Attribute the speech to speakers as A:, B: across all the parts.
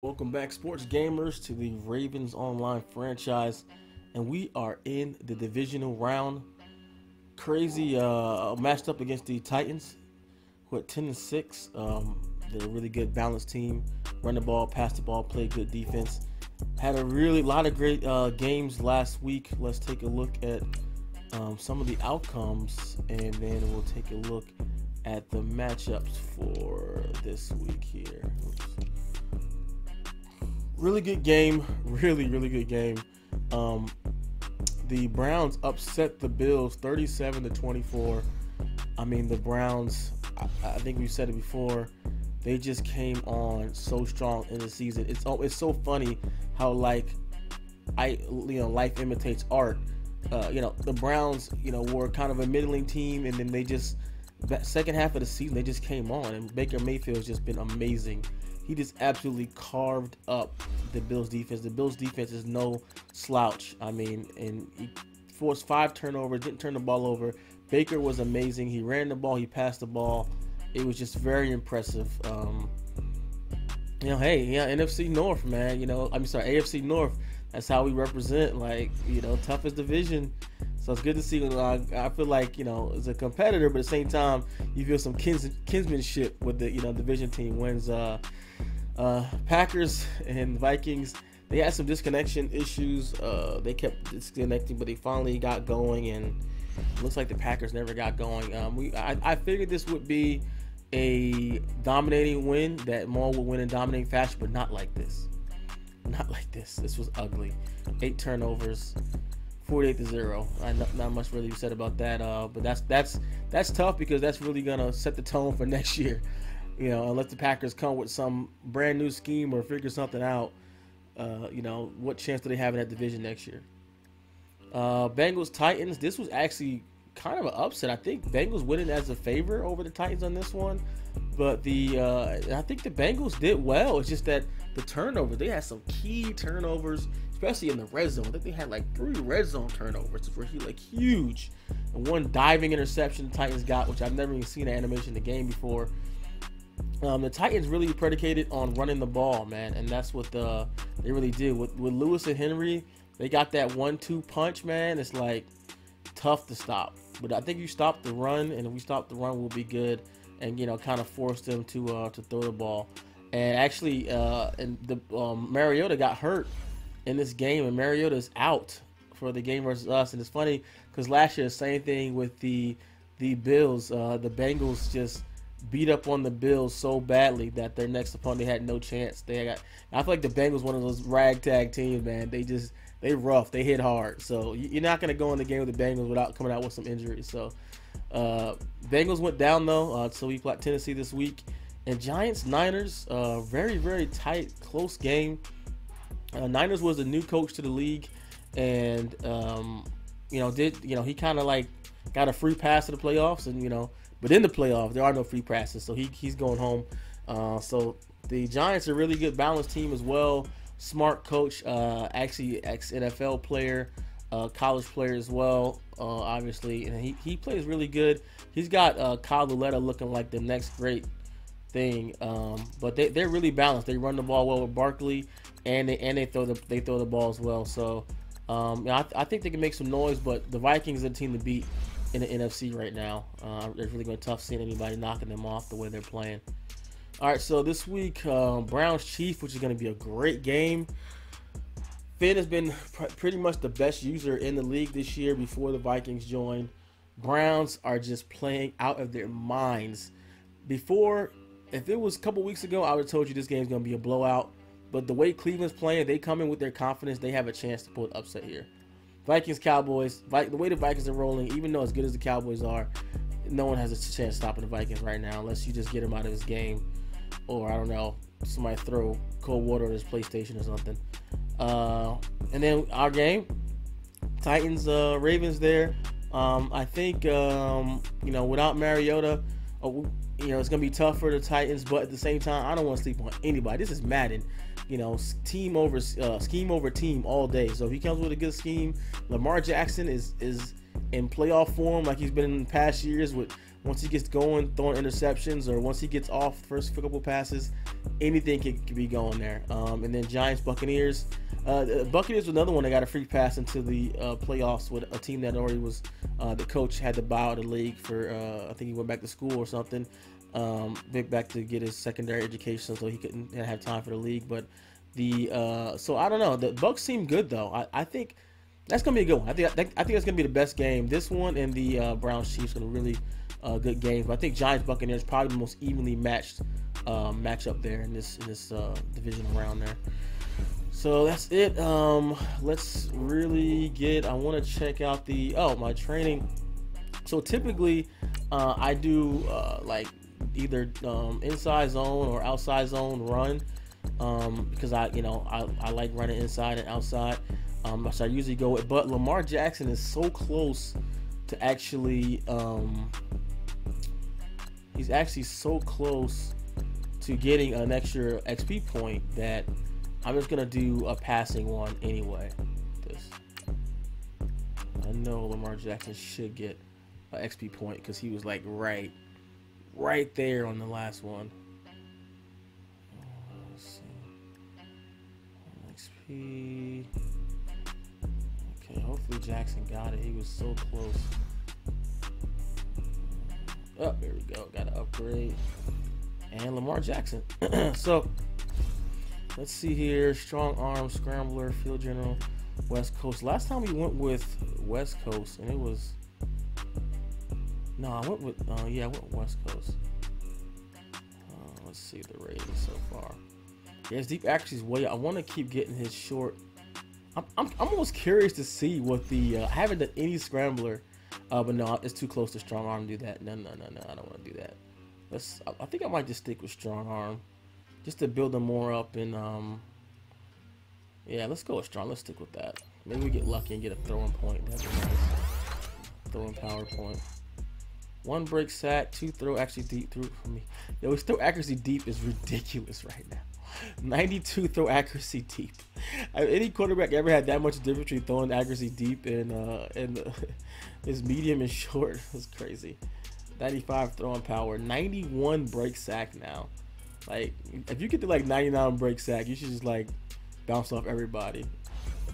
A: Welcome back, sports gamers, to the Ravens Online franchise, and we are in the divisional round. Crazy matched up against the Titans, who are 10-6. They're a really good, balanced team. Run the ball, pass the ball, play good defense. Had a really lot of great games last week. Let's take a look at some of the outcomes, and then we'll take a look at the matchups for this week here. Oops. Really good game, really good game. The Browns upset the Bills 37-24. I mean, the Browns, I think we've said it before, they just came on so strong in the season. It's so funny how life imitates art. The Browns, were kind of a middling team, and then that second half of the season they just came on, and Baker Mayfield has just been amazing. He just absolutely carved up the Bills defense. The Bills defense is no slouch. I mean, and he forced 5 turnovers, didn't turn the ball over. Baker was amazing. He ran the ball, he passed the ball. It was just very impressive. NFC North, man. AFC North. That's how we represent, toughest division. So it's good to see. I feel like, as a competitor, but at the same time, you feel some kinsmanship with the, division team wins. Packers and Vikings, they had some disconnection issues. They kept disconnecting, but they finally got going, and it looks like the Packers never got going. I figured this would be a dominating win, that Maul would win in dominating fashion, but not like this. Not like this. This was ugly. 8 turnovers, 48-0. Not much really said about that. But that's tough, because that's really gonna set the tone for next year. Unless the Packers come with some brand new scheme or figure something out, what chance do they have in that division next year? Bengals Titans. This was actually kind of an upset. I think Bengals winning as a favor over the Titans on this one, but I think the Bengals did well. It's just that the turnovers, they had some key turnovers, especially in the red zone. I think they had 3 red zone turnovers where he huge, and 1 diving interception the Titans got, which I've never even seen an animation in the game before. The Titans really predicated on running the ball, man, and that's what they really did. With Lewis and Henry, they got that 1-2 punch, man. It's tough to stop. But I think you stop the run, and if we stop the run, we'll be good, and kind of force them to throw the ball. And actually, Mariota got hurt in this game, and Mariota's out for the game versus us. And it's funny because last year, same thing with the Bills. The Bengals just beat up on the Bills so badly that their next opponent, they had no chance. I feel like the Bengals one of those ragtag teams, man. They rough, they hit hard. So you're not gonna go in the game with the Bengals without coming out with some injuries. So Bengals went down though. So we play Tennessee this week, and Giants Niners, very tight, close game. Niners was a new coach to the league, and he kind of got a free pass to the playoffs, and but in the playoffs, there are no free passes, so he's going home. So the Giants are a really good balanced team as well. Smart coach, actually ex-NFL player, college player as well, obviously, and he plays really good. He's got Kyle Luletta looking like the next great thing, but they're really balanced. They run the ball well with Barkley, and they throw the ball as well. So I think they can make some noise, but the Vikings are the team to beat in the NFC right now. It's really going to be tough seeing anybody knocking them off the way they're playing. All right, so this week, Browns Chiefs, which is going to be a great game. Finn has been pretty much the best user in the league this year before the Vikings joined. Browns are just playing out of their minds. Before, if it was a couple weeks ago, I would have told you this game is going to be a blowout. But the way Cleveland's playing, they come in with their confidence. They have a chance to pull an upset here. Vikings, Cowboys, the way the Vikings are rolling, even though as good as the Cowboys are, no one has a chance of stopping the Vikings right now unless you just get them out of this game, or I don't know, somebody throw cold water on his PlayStation or something. And then our game, Titans, Ravens there. I think, without Mariota, it's going to be tough for the Titans, but at the same time, I don't want to sleep on anybody. This is Madden. Scheme over team all day. So if he comes with a good scheme, Lamar Jackson is in playoff form like he's been in past years with once he gets going, throwing interceptions, or once he gets off first couple passes, anything can be going there. And then Giants, Buccaneers. Buccaneers was another one that got a free pass into the playoffs with a team that already was, the coach had to bow out of the league for, I think he went back to school or something, back to get his secondary education, so he couldn't have time for the league. But so I don't know. The Bucs seem good though. I think that's gonna be a good one. I think that's gonna be the best game. This one and the Browns Chiefs are really good games. But I think Giants Buccaneers probably the most evenly matched matchup there in this division around there. So that's it. Let's really get. I want to check out my training. So typically, I do like either inside zone or outside zone run, because I like running inside and outside. So I usually go with, but Lamar Jackson is so close to actually, he's actually so close to getting an extra XP point that I'm just gonna do a passing one anyway. I know Lamar Jackson should get an XP point because he was like right there on the last one. Let's see. XP. Okay, hopefully Jackson got it. He was so close. Oh, there we go. Got to upgrade. And Lamar Jackson. So, let's see here. Strong arm, scrambler, field general, West Coast. Last time we went with West Coast, and it was... No, I went with... yeah, I went with West Coast. Let's see the rating so far. Yeah, his deep accuracy is way... I want to keep getting his short... I'm almost curious to see what the... I haven't done any scrambler. But no, it's too close to strong arm to do that. No, I don't want to do that. I think I might just stick with strong arm, just to build them more up. And yeah, let's go with strong. Let's stick with that. Maybe we get lucky and get a throwing point. That'd be nice. Throwing power point. 1 break sack, 2 throw actually deep through for me. Yo, his throw accuracy deep is ridiculous right now. 92 throw accuracy deep. Any quarterback ever had that much difference between throwing accuracy deep and his medium and short? It's crazy. 95 throwing power, 91 break sack now. Like, if you get to like 99 break sack, you should just like bounce off everybody.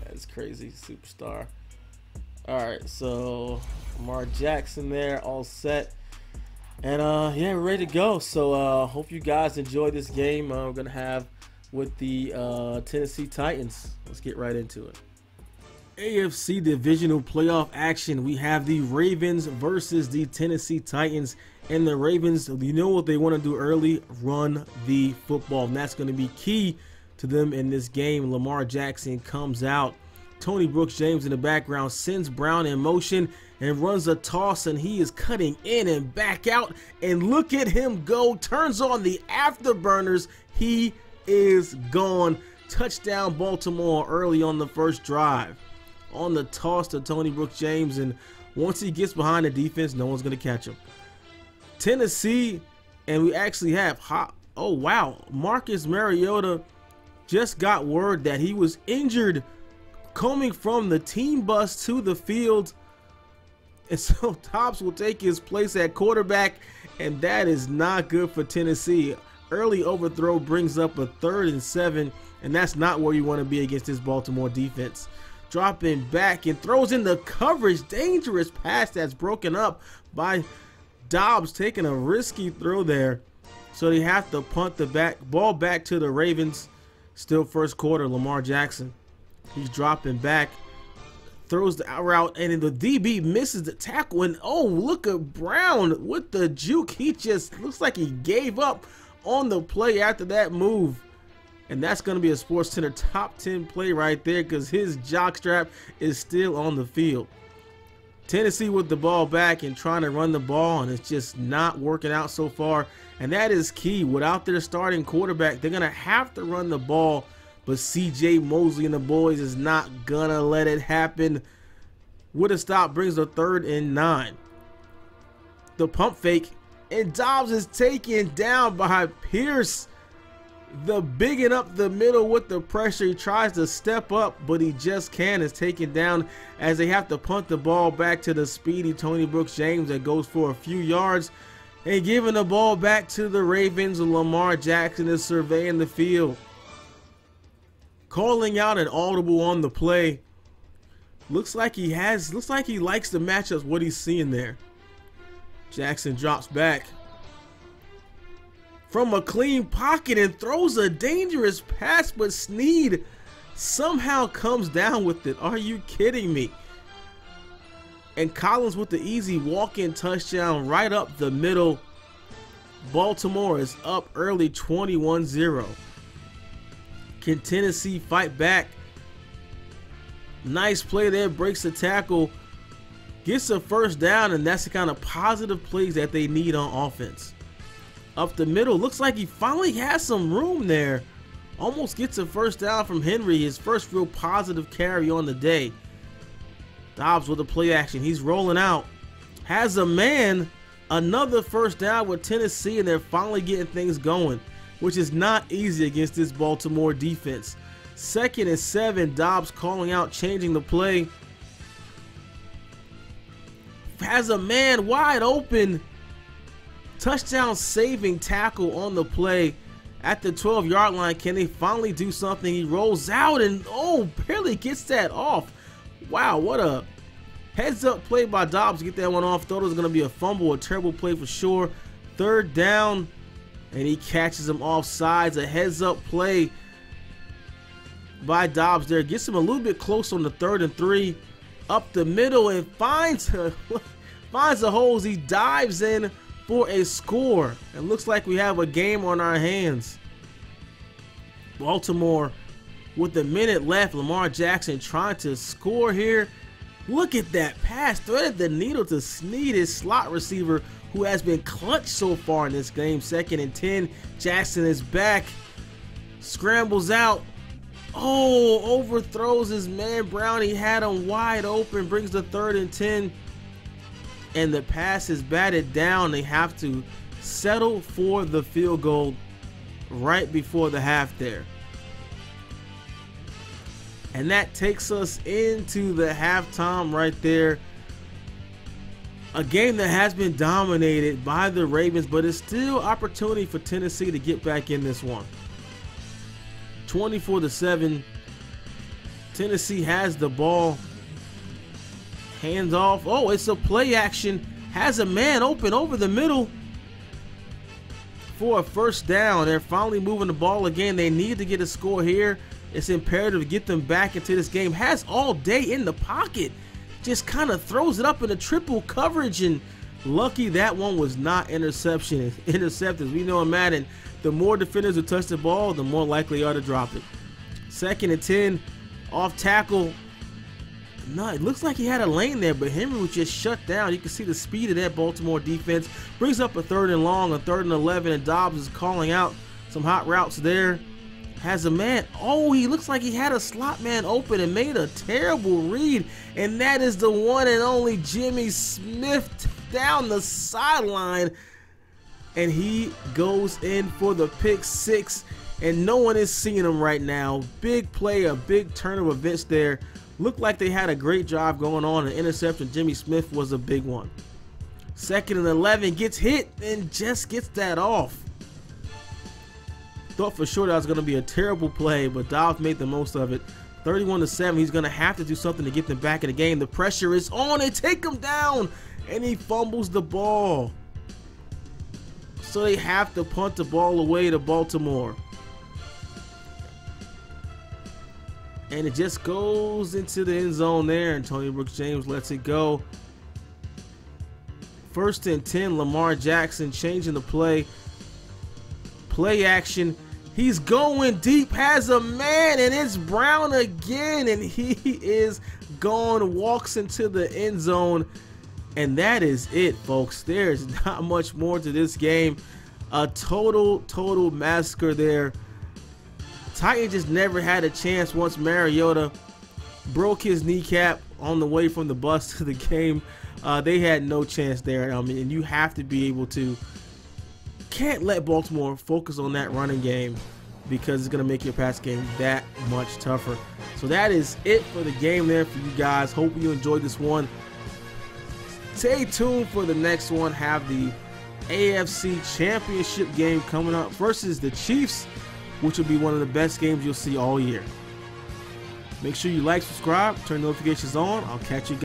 A: That's crazy. Superstar. All right, so Lamar Jackson there, all set. And yeah, we're ready to go. So hope you guys enjoy this game we're gonna have with the Tennessee Titans. Let's get right into it. AFC divisional playoff action. We have the Ravens versus the Tennessee Titans. And the Ravens, you know what they want to do early? Run the football. And that's going to be key to them in this game. Lamar Jackson comes out. Tony Brooks-James in the background sends Brown in motion and runs a toss, and he is cutting in and back out. And look at him go. Turns on the afterburners. He is gone. Touchdown Baltimore early on the first drive. On the toss to Tony Brooks-James, and once he gets behind the defense, no one's going to catch him. Tennessee, and we actually have, oh wow, Marcus Mariota just got word that he was injured coming from the team bus to the field, and so Dobbs will take his place at quarterback, and that is not good for Tennessee. Early overthrow brings up a 3rd and 7, and that's not where you want to be against this Baltimore defense. Dropping back and throws in the coverage. Dangerous pass that's broken up by Dobbs, taking a risky throw there. So they have to punt the ball back to the Ravens. Still first quarter, Lamar Jackson. He's dropping back. Throws the route, and the DB misses the tackle. And oh, look at Brown with the juke. He just looks like he gave up on the play after that move. And that's going to be a SportsCenter top 10 play right there, because his jockstrap is still on the field. Tennessee with the ball back and trying to run the ball, and it's just not working out so far. And that is key. Without their starting quarterback, they're going to have to run the ball. But C.J. Mosley and the boys is not going to let it happen. With a stop brings a 3rd and 9. The pump fake, and Dobbs is taken down by Pierce. The bigging up the middle with the pressure. He tries to step up, but he just can't. Is taken down as they have to punt the ball back to the speedy Tony Brooks-James that goes for a few yards. And giving the ball back to the Ravens, Lamar Jackson is surveying the field. Calling out an audible on the play. Looks like he likes the matchups, what he's seeing there. Jackson drops back from a clean pocket and throws a dangerous pass, but Snead somehow comes down with it. Are you kidding me? And Collins with the easy walk-in touchdown right up the middle. Baltimore is up early 21-0. Can Tennessee fight back? Nice play there, breaks the tackle, gets a first down, and that's the kind of positive plays that they need on offense. Up the middle, looks like he finally has some room there. Almost gets a first down from Henry, his first real positive carry on the day. Dobbs with a play action, he's rolling out. Has a man, another first down with Tennessee, and they're finally getting things going, which is not easy against this Baltimore defense. 2nd and 7, Dobbs calling out, changing the play. Has a man wide open. Touchdown saving tackle on the play at the 12-yard line. Can they finally do something? He rolls out and barely gets that off. Wow, what a heads up play by Dobbs to get that one off. Thought it was going to be a fumble, a terrible play for sure. 3rd down, and he catches him off sides. A heads up play by Dobbs there. Gets him a little bit close on the 3rd and 3. Up the middle and finds the holes. He dives in for a score. It looks like we have a game on our hands. Baltimore with a minute left. Lamar Jackson trying to score here. Look at that pass. Threaded the needle to Snead, his slot receiver, who has been clutch so far in this game. 2nd and 10. Jackson is back. Scrambles out. Overthrows his man Brown. He had him wide open. Brings the 3rd and 10. And the pass is batted down. They have to settle for the field goal right before the half there. And that takes us into the halftime right there. A game that has been dominated by the Ravens, but it's still opportunity for Tennessee to get back in this one. 24-7. Tennessee has the ball. Hands off. It's a play action. Has a man open over the middle for a first down. They're finally moving the ball again. They need to get a score here. It's imperative to get them back into this game. Has all day in the pocket. Just kind of throws it up in a triple coverage, and lucky that one was not intercepted. We know in Madden, the more defenders who touch the ball, the more likely they are to drop it. 2nd and 10. Off tackle. No, it looks like he had a lane there, but Henry was just shut down. You can see the speed of that Baltimore defense. Brings up a 3rd and long, a 3rd and 11, and Dobbs is calling out some hot routes there. Has a man. He looks like he had a slot man open and made a terrible read, and that is the one and only Jimmy Smith down the sideline, and he goes in for the pick 6, and no one is seeing him right now. Big play, a big turn of events there. Looked like they had a great drive going on. An interception, Jimmy Smith, was a big one. 2nd and 11, gets hit and just gets that off. Thought for sure that was going to be a terrible play, but Dobbs made the most of it. 31-7, he's going to have to do something to get them back in the game. The pressure is on. They take him down, and he fumbles the ball. So they have to punt the ball away to Baltimore. And it just goes into the end zone there, and Tony Brooks-James lets it go. 1st and 10, Lamar Jackson changing the play. Play action. He's going deep, has a man, and it's Brown again, and he is gone, walks into the end zone, and that is it, folks. There's not much more to this game. A total massacre there. Titans just never had a chance once Mariota broke his kneecap on the way from the bus to the game. They had no chance there. I mean, and you have to be able to, can't let Baltimore focus on that running game. because it's going to make your pass game that much tougher. So that is it for the game there for you guys. Hope you enjoyed this one. Stay tuned for the next one. Have the AFC Championship game coming up versus the Chiefs, which will be one of the best games you'll see all year. Make sure you like, subscribe, turn notifications on. I'll catch you guys.